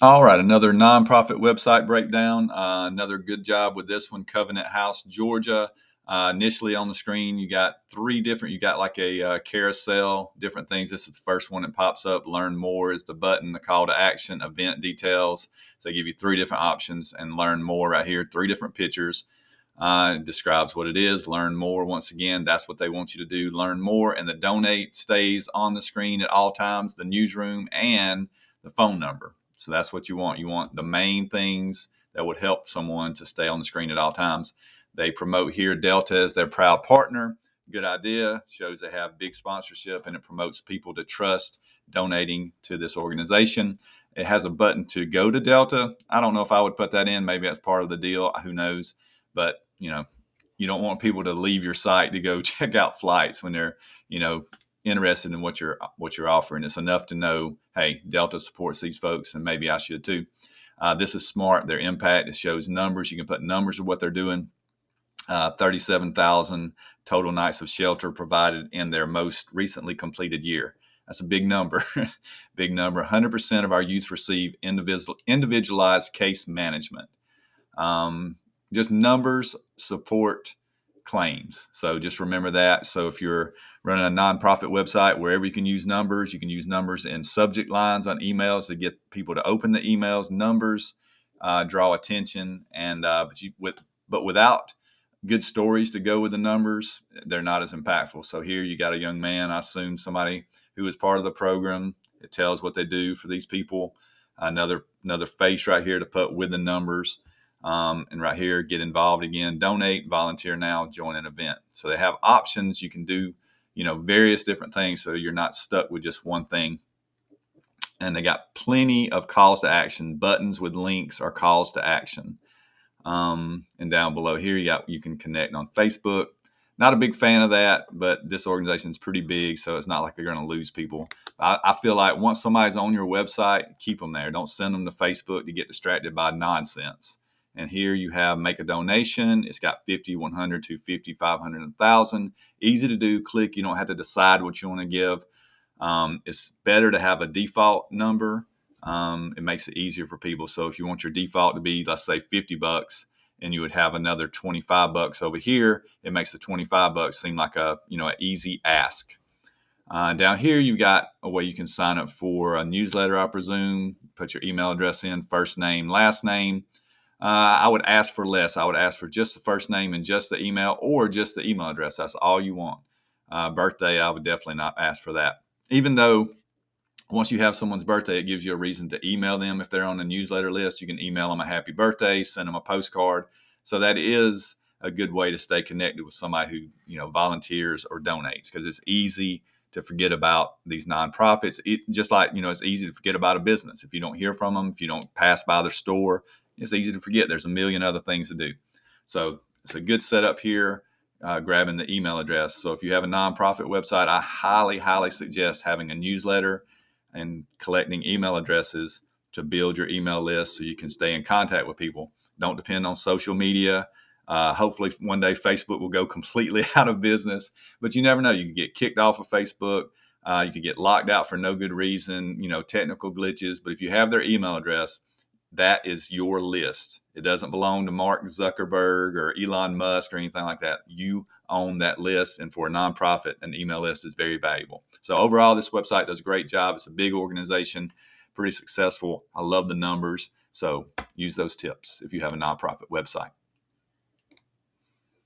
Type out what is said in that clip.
All right, another nonprofit website breakdown. Another good job with this one, Covenant House, Georgia. Initially on the screen, you got three different. You got like a carousel, different things. This is the first one that pops up. Learn more is the button. The call to action, event details. So they give you three different options, and learn more right here. Three different pictures. It describes what it is. Learn more. Once again, that's what they want you to do. Learn more, and the donate stays on the screen at all times. The newsroom and the phone number. So that's what you want. You want the main things that would help someone to stay on the screen at all times. They promote here Delta as their proud partner. Good idea. Shows they have big sponsorship, and it promotes people to trust donating to this organization. It has a button to go to Delta. I don't know if I would put that in. Maybe that's part of the deal. Who knows? But you don't want people to leave your site to go check out flights when they're you know interested in what you're offering. It's enough to know, hey, Delta supports these folks, and maybe I should too. This is smart. Their impact, it shows numbers. You can put numbers of what they're doing. 37,000 total nights of shelter provided in their most recently completed year. That's a big number. Big number. 100% of our youth receive individualized case management. Just numbers support claims. So just remember that. So if you're running a nonprofit website, wherever you can use numbers in subject lines on emails to get people to open the emails. Numbers draw attention, and but without good stories to go with the numbers, they're not as impactful. So here you got a young man, I assume somebody who is part of the program. It tells what they do for these people. Another face right here to put with the numbers. And right here, get involved again, donate, volunteer now, join an event. So they have options. You can do, various different things. So you're not stuck with just one thing. And they got plenty of calls to action. Buttons with links are calls to action. And down below here, you can connect on Facebook. Not a big fan of that, but this organization is pretty big, so it's not like you're going to lose people. I feel like once somebody's on your website, keep them there. Don't send them to Facebook to get distracted by nonsense. And here you have make a donation. It's got 50, 100, 250, 500, 1,000. Easy to do. Click. You don't have to decide what you want to give. It's better to have a default number. It makes it easier for people. So if you want your default to be, let's say, $50, and you would have another $25 over here, it makes the $25 seem like an easy ask. Down here, you got a way you can sign up for a newsletter, I presume. Put your email address in, first name, last name. I would ask for less. I would ask for just the first name and just the email, or just the email address. That's all you want. Birthday, I would definitely not ask for that. Even though once you have someone's birthday, it gives you a reason to email them. If they're on a newsletter list, you can email them a happy birthday, send them a postcard. So that is a good way to stay connected with somebody who volunteers or donates, because it's easy to forget about these nonprofits. Just like it's easy to forget about a business. If you don't hear from them, if you don't pass by their store, it's easy to forget. There's a million other things to do. So it's a good setup here. Grabbing the email address. So if you have a nonprofit website, I highly, highly suggest having a newsletter and collecting email addresses to build your email list so you can stay in contact with people. Don't depend on social media. Hopefully one day Facebook will go completely out of business, but you never know. You can get kicked off of Facebook. You could get locked out for no good reason, technical glitches. But if you have their email address, that is your list. It doesn't belong to Mark Zuckerberg or Elon Musk or anything like that. You own that list, and for a nonprofit, an email list is very valuable. So overall, this website does a great job. It's a big organization, pretty successful. I love the numbers. So use those tips if you have a nonprofit website.